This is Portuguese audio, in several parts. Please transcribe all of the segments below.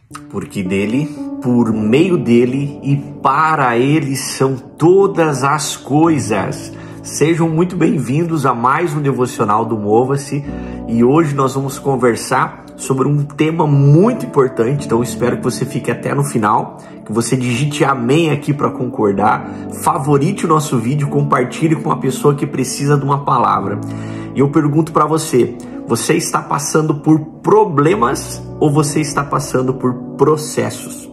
porque dele, por meio dele e para ele são todas as coisas. Sejam muito bem-vindos a mais um devocional do Mova-se, e hoje nós vamos conversar sobre um tema muito importante, então espero que você fique até no final, que você digite amém aqui para concordar, favorite o nosso vídeo, compartilhe com uma pessoa que precisa de uma palavra. E eu pergunto para você, você está passando por problemas ou você está passando por processos?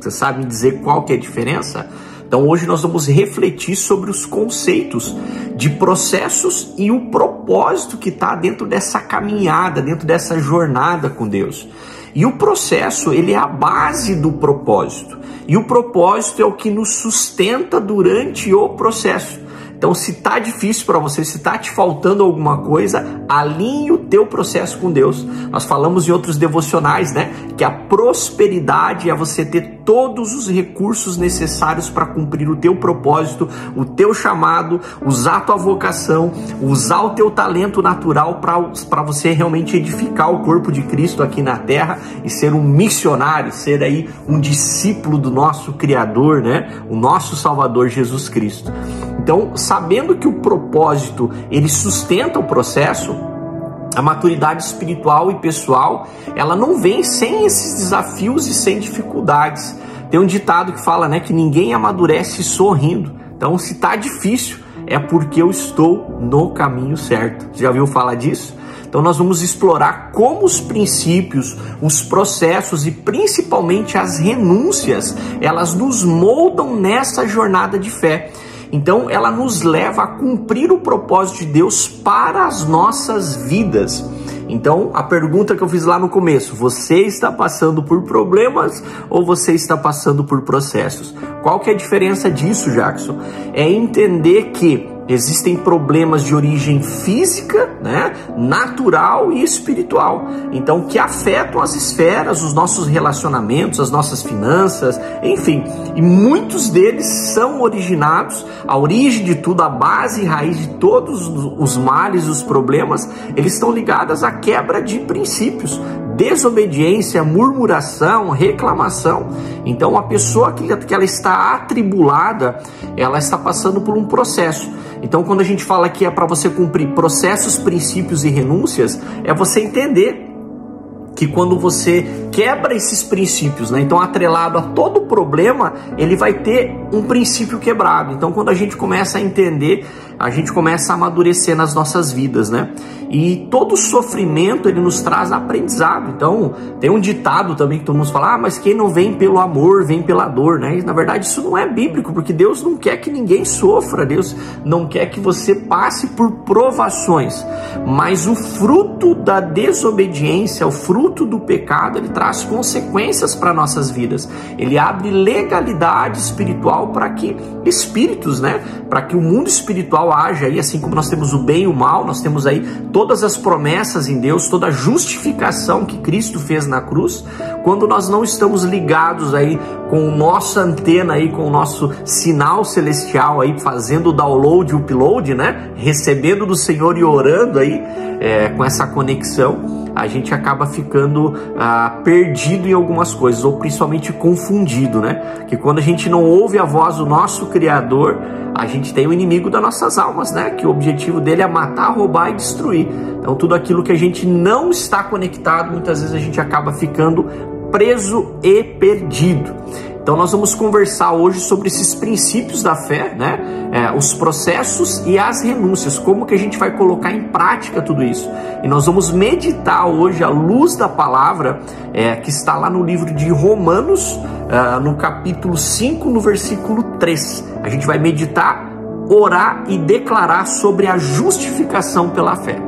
Você sabe me dizer qual que é a diferença? Então hoje nós vamos refletir sobre os conceitos de processos e o propósito que está dentro dessa caminhada, dentro dessa jornada com Deus. E o processo, ele é a base do propósito. E o propósito é o que nos sustenta durante o processo. Então, se está difícil para você, se está te faltando alguma coisa, alinhe o teu processo com Deus. Nós falamos em outros devocionais, né? Que a prosperidade é você ter todos os recursos necessários para cumprir o teu propósito, o teu chamado, usar a tua vocação, usar o teu talento natural para você realmente edificar o corpo de Cristo aqui na terra e ser um missionário, ser aí um discípulo do nosso Criador, né? O nosso Salvador Jesus Cristo. Então, sabendo que o propósito, ele sustenta o processo, a maturidade espiritual e pessoal, ela não vem sem esses desafios e sem dificuldades. Tem um ditado que fala, né, que ninguém amadurece sorrindo. Então, se tá difícil, é porque eu estou no caminho certo. Você já ouviu falar disso? Então, nós vamos explorar como os princípios, os processos e principalmente as renúncias, elas nos moldam nessa jornada de fé. Então, ela nos leva a cumprir o propósito de Deus para as nossas vidas. Então, a pergunta que eu fiz lá no começo, você está passando por problemas ou você está passando por processos? Qual que é a diferença disso, Jackson? É entender que existem problemas de origem física, né, natural e espiritual. Então, que afetam as esferas, os nossos relacionamentos, as nossas finanças, enfim. E muitos deles são originados, a origem de tudo, a base e raiz de todos os males, os problemas, eles estão ligados à quebra de princípios. Desobediência, murmuração, reclamação. Então a pessoa que ela está atribulada, ela está passando por um processo. Então quando a gente fala que é para você cumprir processos, princípios e renúncias, é você entender que quando você quebra esses princípios, né? Então atrelado a todo problema, ele vai ter um princípio quebrado. Então quando a gente começa a entender, a gente começa a amadurecer nas nossas vidas, né? E todo sofrimento, ele nos traz aprendizado. Então tem um ditado também que todo mundo fala, mas quem não vem pelo amor, vem pela dor, né? E, na verdade isso não é bíblico, porque Deus não quer que ninguém sofra, Deus não quer que você passe por provações, mas o fruto da desobediência, o fruto do pecado, ele traz consequências para nossas vidas. Ele abre legalidade espiritual para que espíritos, né? Para que o mundo espiritual haja aí, assim como nós temos o bem e o mal, nós temos aí todas as promessas em Deus, toda a justificação que Cristo fez na cruz. Quando nós não estamos ligados aí com nossa antena aí, com o nosso sinal celestial aí, fazendo o download, o upload, né? Recebendo do Senhor e orando aí, com essa conexão, a gente acaba ficando perdido em algumas coisas, ou principalmente confundido, né? Que quando a gente não ouve a voz do nosso Criador, a gente tem o inimigo das nossas almas, né? Que o objetivo dele é matar, roubar e destruir. Então tudo aquilo que a gente não está conectado, muitas vezes a gente acaba ficando preso e perdido. Então nós vamos conversar hoje sobre esses princípios da fé, né? Os processos e as renúncias, como que a gente vai colocar em prática tudo isso. E nós vamos meditar hoje à luz da palavra que está lá no livro de Romanos, no capítulo 5, no versículo 3. A gente vai meditar, orar e declarar sobre a justificação pela fé.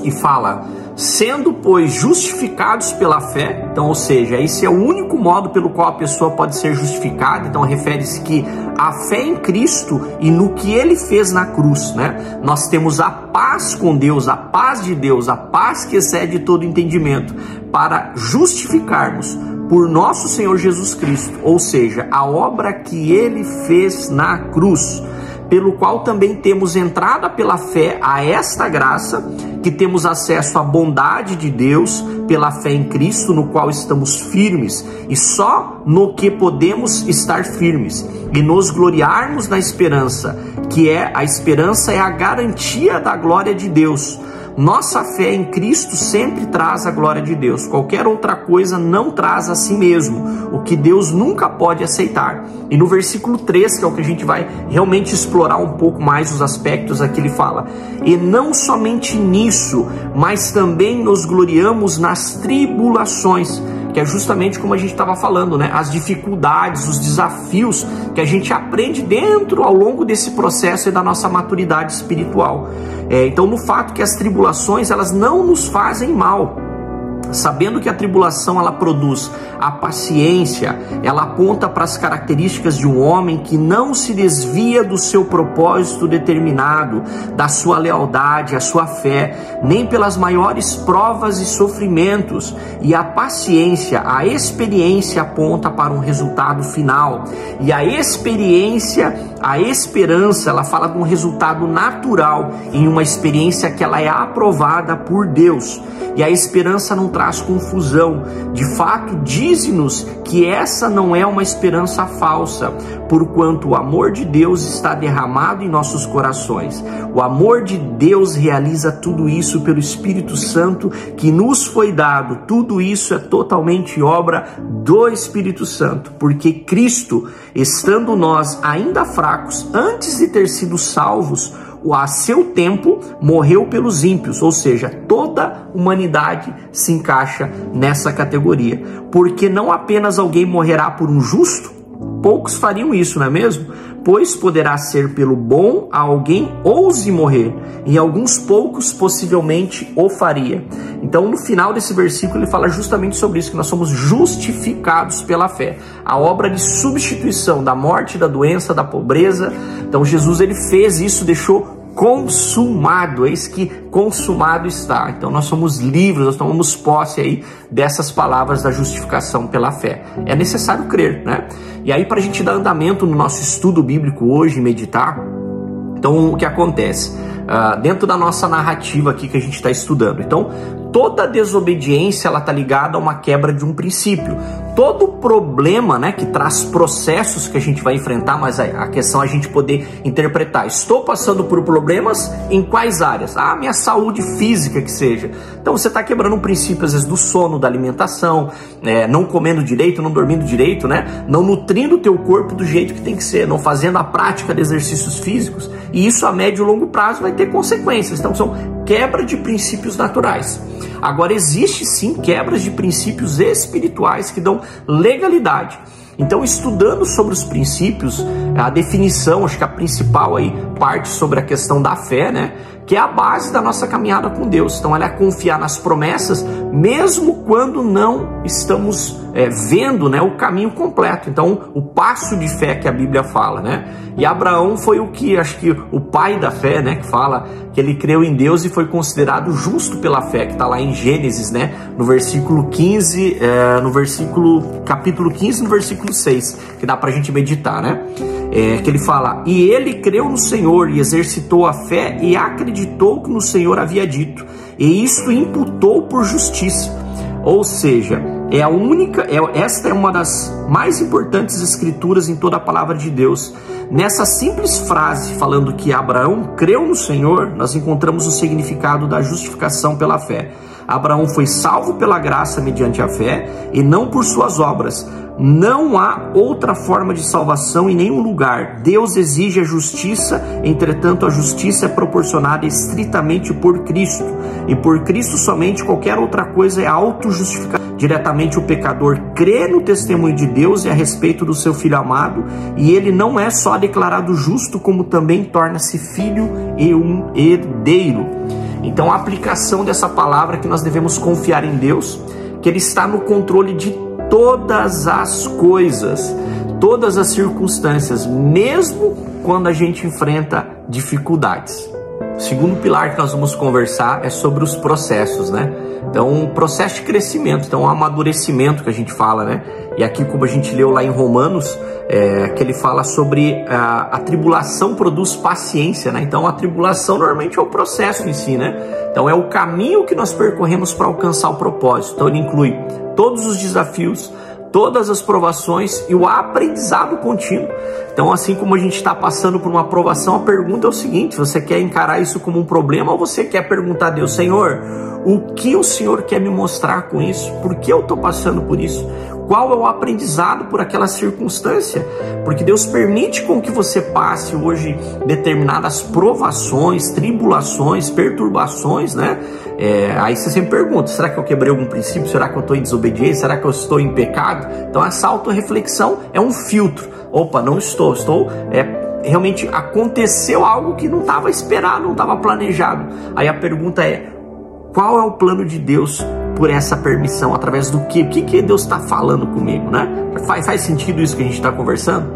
E fala, sendo, pois, justificados pela fé, então, ou seja, esse é o único modo pelo qual a pessoa pode ser justificada. Então, refere-se que a fé em Cristo e no que Ele fez na cruz, né? Nós temos a paz com Deus, a paz de Deus, a paz que excede todo entendimento, para justificarmos por nosso Senhor Jesus Cristo, ou seja, a obra que Ele fez na cruz. pelo qual também temos entrada pela fé a esta graça, que temos acesso à bondade de Deus pela fé em Cristo, no qual estamos firmes, e só no que podemos estar firmes, e nos gloriarmos na esperança, a esperança é a garantia da glória de Deus. Nossa fé em Cristo sempre traz a glória de Deus. Qualquer outra coisa não traz a si mesmo, o que Deus nunca pode aceitar. E no versículo 3, que é o que a gente vai realmente explorar um pouco mais os aspectos, aqui ele fala: e não somente nisso, mas também nos gloriamos nas tribulações, que é justamente como a gente estava falando, né? As dificuldades, os desafios que a gente aprende ao longo desse processo e da nossa maturidade espiritual. Então, no fato que as tribulações, elas não nos fazem mal, sabendo que a tribulação ela produz a paciência, ela aponta para as características de um homem que não se desvia do seu propósito determinado, da sua lealdade, a sua fé, nem pelas maiores provas e sofrimentos. E a paciência, a experiência aponta para um resultado final. E a experiência, a esperança, ela fala de um resultado natural em uma experiência que ela é aprovada por Deus. E a esperança não traz confusão. De fato, diz-nos que essa não é uma esperança falsa, porquanto o amor de Deus está derramado em nossos corações. O amor de Deus realiza tudo isso pelo Espírito Santo que nos foi dado. Tudo isso é totalmente obra do Espírito Santo, porque Cristo, estando nós ainda fracos, antes de ter sido salvos, a seu tempo morreu pelos ímpios, ou seja, toda a humanidade se encaixa nessa categoria, porque não apenas alguém morrerá por um justo, poucos fariam isso, não é mesmo? Pois poderá ser pelo bom a alguém ouse morrer, e alguns poucos possivelmente o faria. Então no final desse versículo ele fala justamente sobre isso, que nós somos justificados pela fé, a obra de substituição da morte, da doença, da pobreza. Então Jesus ele fez isso, deixou consumado, eis que consumado está. Então nós somos livres, nós tomamos posse aí dessas palavras da justificação pela fé. É necessário crer, né? E aí, para a gente dar andamento no nosso estudo bíblico hoje, meditar, então o que acontece? Dentro da nossa narrativa aqui que a gente está estudando, então toda desobediência ela está ligada a uma quebra de um princípio. Todo problema, né, que traz processos que a gente vai enfrentar, mas a questão é a gente poder interpretar. Estou passando por problemas em quais áreas? Minha saúde física que seja. Então você está quebrando um princípio, às vezes, do sono, da alimentação, não comendo direito, não dormindo direito, né? Não nutrindo o teu corpo do jeito que tem que ser, não fazendo a prática de exercícios físicos. E isso a médio e longo prazo vai ter consequências. Então são quebra de princípios naturais. Agora, existe sim quebras de princípios espirituais que dão legalidade. Então, estudando sobre os princípios, a definição, acho que a principal aí parte sobre a questão da fé, né? Que é a base da nossa caminhada com Deus. Então, ela é confiar nas promessas, mesmo quando não estamos vendo, né, o caminho completo. Então, o passo de fé que a Bíblia fala, né? E Abraão foi acho que o pai da fé, né? Que fala que ele creu em Deus e foi considerado justo pela fé, que está lá em Gênesis, né? No versículo 15, capítulo 15, no versículo 6, que dá pra gente meditar, né? Que ele fala: e ele creu no Senhor e exercitou a fé e acreditou que no Senhor havia dito, e isto imputou por justiça. Ou seja, esta é uma das mais importantes escrituras em toda a palavra de Deus. Nessa simples frase falando que Abraão creu no Senhor, nós encontramos o significado da justificação pela fé. Abraão foi salvo pela graça mediante a fé e não por suas obras. Não há outra forma de salvação em nenhum lugar. Deus exige a justiça, entretanto a justiça é proporcionada estritamente por Cristo. E por Cristo somente, qualquer outra coisa é auto-justificada. Diretamente o pecador crê no testemunho de Deus e a respeito do seu Filho amado, e ele não é só declarado justo, como também torna-se filho e um herdeiro. Então a aplicação dessa palavra é que nós devemos confiar em Deus, que Ele está no controle de todas as coisas, todas as circunstâncias, mesmo quando a gente enfrenta dificuldades. segundo pilar que nós vamos conversar é sobre os processos, né? Então, um processo de crescimento, então um amadurecimento que a gente fala, né? E aqui, como a gente leu lá em Romanos, que ele fala sobre a tribulação produz paciência, né? Então, a tribulação normalmente é o processo em si, né? Então, é o caminho que nós percorremos para alcançar o propósito. Então, ele inclui todos os desafios, todas as provações e o aprendizado contínuo. Então, assim como a gente está passando por uma provação, a pergunta é o seguinte: você quer encarar isso como um problema ou você quer perguntar a Deus, Senhor, o que o Senhor quer me mostrar com isso? Por que eu estou passando por isso? Qual é o aprendizado por aquela circunstância? Porque Deus permite com que você passe hoje determinadas provações, tribulações, perturbações, né? Aí você sempre pergunta, será que eu quebrei algum princípio? Será que eu estou em desobediência? Será que eu estou em pecado? Então essa autorreflexão é um filtro. Opa, não estou, realmente aconteceu algo que não estava esperado, não estava planejado. Aí a pergunta é, qual é o plano de Deus por essa permissão? Através do quê? O que Deus está falando comigo, né? Faz sentido isso que a gente está conversando?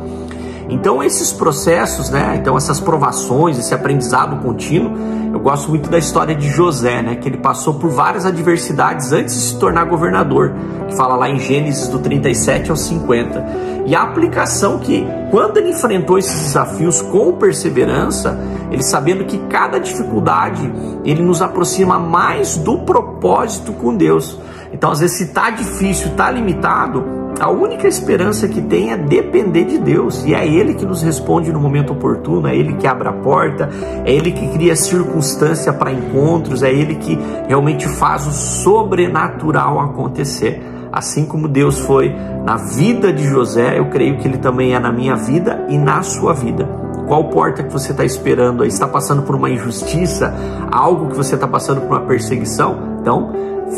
Então esses processos, né? Então essas provações, esse aprendizado contínuo, eu gosto muito da história de José, né? Que ele passou por várias adversidades antes de se tornar governador, que fala lá em Gênesis do 37 ao 50. E a aplicação que, quando ele enfrentou esses desafios com perseverança, ele sabendo que cada dificuldade, ele nos aproxima mais do propósito com Deus. Então, às vezes, se está difícil, está limitado, a única esperança que tem é depender de Deus. E é Ele que nos responde no momento oportuno, é Ele que abre a porta, é Ele que cria circunstância para encontros, é Ele que realmente faz o sobrenatural acontecer. Assim como Deus foi na vida de José, eu creio que Ele também é na minha vida e na sua vida. Qual porta que você está esperando aí? Está passando por uma injustiça? Algo que você está passando por uma perseguição? Então,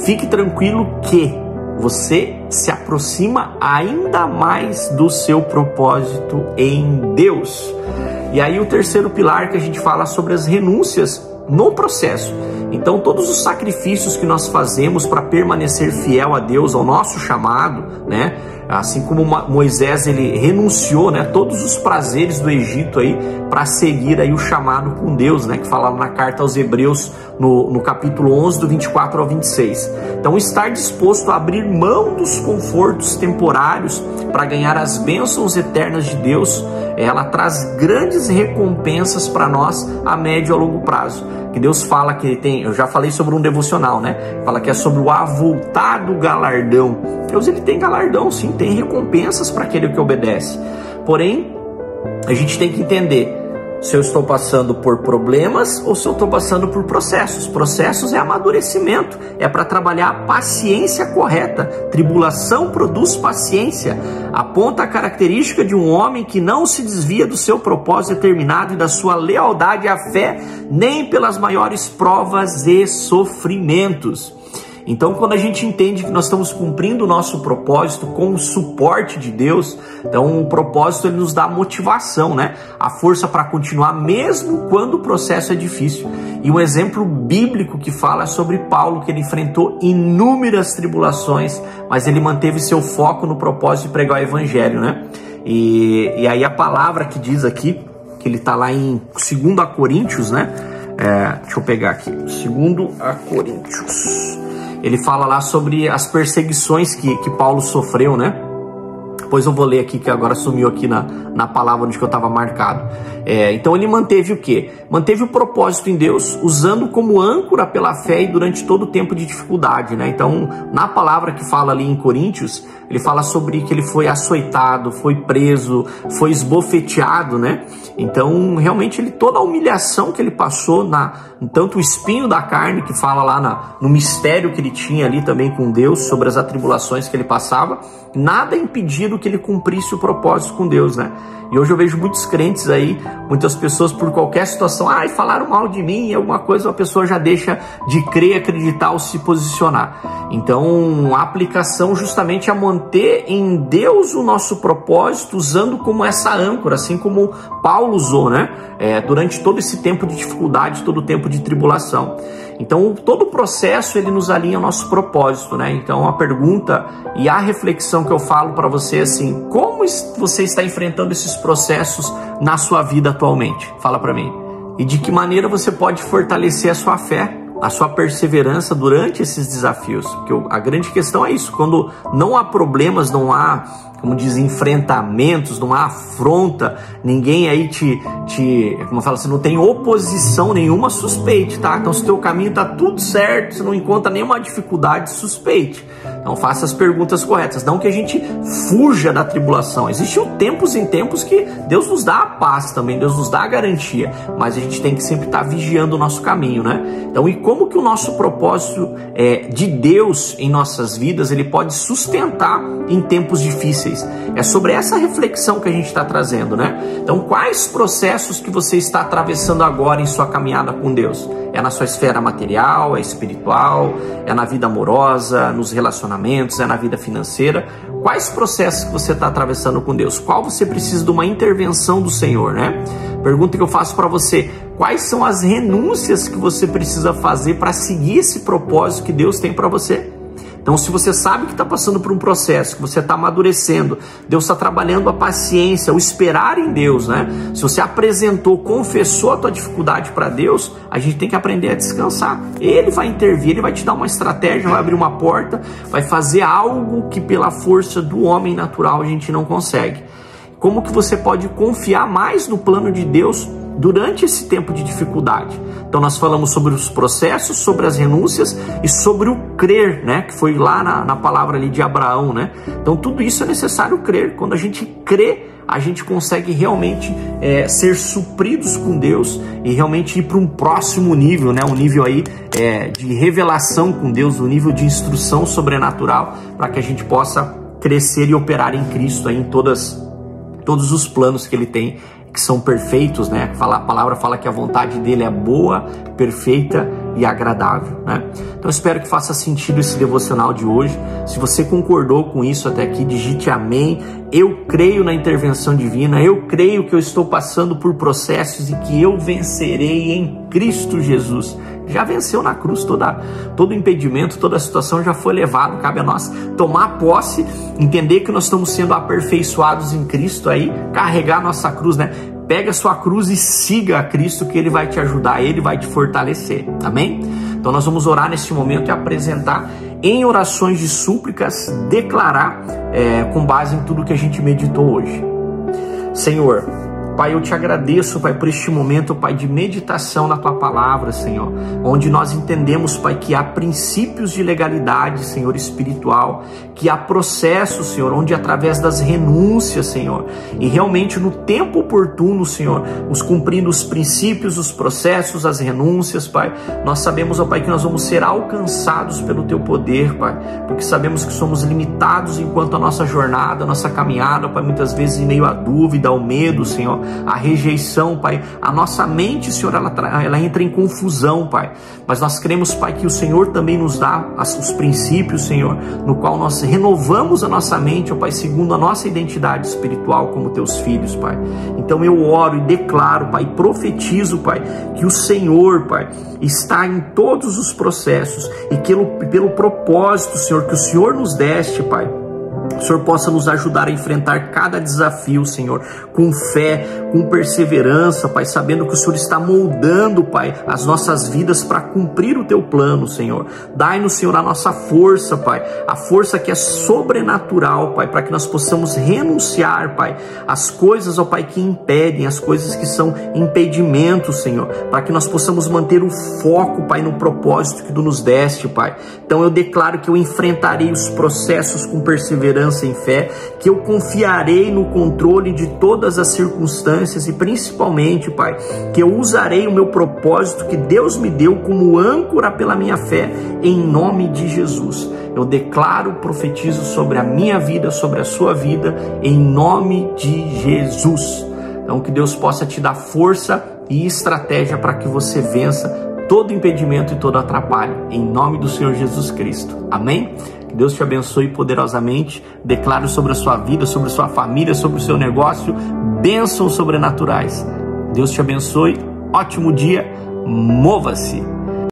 fique tranquilo que você se aproxima ainda mais do seu propósito em Deus. E aí o terceiro pilar que a gente fala sobre as renúncias no processo. Então todos os sacrifícios que nós fazemos para permanecer fiel a Deus, ao nosso chamado, né? Assim como Moisés, ele renunciou, né, todos os prazeres do Egito aí para seguir aí o chamado com Deus, né, que fala na carta aos Hebreus no capítulo 11 do 24 ao 26. Então estar disposto a abrir mão dos confortos temporários para ganhar as bênçãos eternas de Deus, ela traz grandes recompensas para nós a médio e a longo prazo. Que Deus fala que ele tem, eu já falei sobre um devocional, né? Fala que é sobre o avultado galardão. Deus, ele tem galardão, sim, tem recompensas para aquele que obedece. Porém, a gente tem que entender se eu estou passando por problemas ou se eu estou passando por processos. Processos é amadurecimento, é para trabalhar a paciência correta. Tribulação produz paciência. Aponta a característica de um homem que não se desvia do seu propósito determinado e da sua lealdade à fé, nem pelas maiores provas e sofrimentos. Então, quando a gente entende que nós estamos cumprindo o nosso propósito com o suporte de Deus, então o propósito ele nos dá motivação, né? A força para continuar mesmo quando o processo é difícil. E um exemplo bíblico que fala sobre Paulo, que ele enfrentou inúmeras tribulações, mas ele manteve seu foco no propósito de pregar o evangelho, né? E aí a palavra que diz aqui, que ele está lá em 2 Coríntios, né? Deixa eu pegar aqui, 2 Coríntios. Ele fala lá sobre as perseguições que Paulo sofreu, né? Depois eu vou ler aqui, que agora sumiu aqui na palavra onde que eu estava marcado. Então ele manteve o quê? Manteve o propósito em Deus, usando como âncora pela fé e durante todo o tempo de dificuldade, né? Então, na palavra que fala ali em Coríntios, ele fala sobre que ele foi açoitado, foi preso, foi esbofeteado, né? Então, realmente, toda a humilhação que ele passou, tanto o espinho da carne, que fala lá no mistério que ele tinha ali também com Deus, sobre as atribulações que ele passava, nada impediu que ele cumprisse o propósito com Deus, né? E hoje eu vejo muitos crentes aí, muitas pessoas por qualquer situação, falaram mal de mim, alguma coisa, a pessoa já deixa de crer, acreditar ou se posicionar. Então, a aplicação justamente é manter em Deus o nosso propósito, usando como essa âncora, assim como Paulo usou, né? Durante todo esse tempo de dificuldade, todo o tempo de tribulação. Então, todo o processo, ele nos alinha ao nosso propósito, né? Então, a pergunta e a reflexão que eu falo para você, assim, como você está enfrentando esses processos na sua vida atualmente? Fala para mim. E de que maneira você pode fortalecer a sua fé, a sua perseverança durante esses desafios. Porque a grande questão é isso: quando não há problemas, não há, como diz, enfrentamentos, não há afronta, ninguém aí como eu falo, você não tem oposição nenhuma, suspeite, tá? Então se o teu caminho tá tudo certo, você não encontra nenhuma dificuldade, suspeite. Então faça as perguntas corretas, não que a gente fuja da tribulação. Existem tempos em tempos que Deus nos dá a paz também, Deus nos dá a garantia, mas a gente tem que sempre estar vigiando o nosso caminho, né? Então, e como que o nosso propósito de Deus em nossas vidas, ele pode sustentar em tempos difíceis? É sobre essa reflexão que a gente está trazendo, né? Então, quais processos que você está atravessando agora em sua caminhada com Deus? É na sua esfera material, é espiritual, é na vida amorosa, nos relacionamentos, é na vida financeira? Quais processos que você está atravessando com Deus? Qual você precisa de uma intervenção do Senhor, né? Pergunta que eu faço para você: quais são as renúncias que você precisa fazer para seguir esse propósito que Deus tem para você? Então, se você sabe que está passando por um processo, que você está amadurecendo, Deus está trabalhando a paciência, o esperar em Deus, né? Se você apresentou, confessou a tua dificuldade para Deus, a gente tem que aprender a descansar. Ele vai intervir, ele vai te dar uma estratégia, vai abrir uma porta, vai fazer algo que pela força do homem natural a gente não consegue. Como que você pode confiar mais no plano de Deus durante esse tempo de dificuldade? Então nós falamos sobre os processos, sobre as renúncias e sobre o crer, né? Que foi lá na palavra ali de Abraão, né? Então tudo isso é necessário crer. Quando a gente crê, a gente consegue realmente ser supridos com Deus e realmente ir para um próximo nível, né? Um nível aí de revelação com Deus, um nível de instrução sobrenatural, para que a gente possa crescer e operar em Cristo aí em todos os planos que Ele tem, que são perfeitos, né? A palavra fala que a vontade dele é boa, perfeita e agradável, né? Então espero que faça sentido esse devocional de hoje. Se você concordou com isso até aqui, digite amém. Eu creio na intervenção divina, eu creio que eu estou passando por processos e que eu vencerei em Cristo Jesus. Já venceu na cruz, todo impedimento, toda a situação já foi levado. Cabe a nós tomar posse, entender que nós estamos sendo aperfeiçoados em Cristo aí, carregar nossa cruz, né? Pega a sua cruz e siga a Cristo, que Ele vai te ajudar, Ele vai te fortalecer, amém? Então nós vamos orar neste momento e apresentar em orações de súplicas, declarar com base em tudo que a gente meditou hoje. Senhor, Pai, eu te agradeço, Pai, por este momento, Pai, de meditação na Tua Palavra, Senhor, onde nós entendemos, Pai, que há princípios de legalidade, Senhor, espiritual, que há processos, Senhor, onde através das renúncias, Senhor, e realmente no tempo oportuno, Senhor, os cumprindo os princípios, os processos, as renúncias, Pai, nós sabemos, ó Pai, que nós vamos ser alcançados pelo Teu poder, Pai, porque sabemos que somos limitados enquanto a nossa jornada, a nossa caminhada, Pai, muitas vezes em meio à dúvida, ao medo, Senhor, a rejeição, Pai, a nossa mente, Senhor, ela entra em confusão, Pai, mas nós cremos, Pai, que o Senhor também nos dá os princípios, Senhor, no qual nós renovamos a nossa mente, ó Pai, segundo a nossa identidade espiritual como Teus filhos, Pai. Então eu oro e declaro, Pai, profetizo, Pai, que o Senhor, Pai, está em todos os processos e que pelo propósito, Senhor, que o Senhor nos deste, Pai, o Senhor possa nos ajudar a enfrentar cada desafio, Senhor, com fé, com perseverança, Pai, sabendo que o Senhor está moldando, Pai, as nossas vidas para cumprir o Teu plano, Senhor. Dai-nos, Senhor, a nossa força, Pai, a força que é sobrenatural, Pai, para que nós possamos renunciar, Pai, às coisas, ó Pai, que impedem, as coisas que são impedimentos, Senhor, para que nós possamos manter o foco, Pai, no propósito que Tu nos deste, Pai. Então eu declaro que eu enfrentarei os processos com perseverança em fé, que eu confiarei no controle de todas as circunstâncias e principalmente, Pai, que eu usarei o meu propósito que Deus me deu como âncora pela minha fé, em nome de Jesus. Eu declaro, profetizo sobre a minha vida, sobre a sua vida, em nome de Jesus. Então que Deus possa te dar força e estratégia para que você vença todo impedimento e todo atrapalho, em nome do Senhor Jesus Cristo. Amém? Que Deus te abençoe poderosamente. Declaro sobre a sua vida, sobre a sua família, sobre o seu negócio, bênçãos sobrenaturais. Deus te abençoe. Ótimo dia. Mova-se.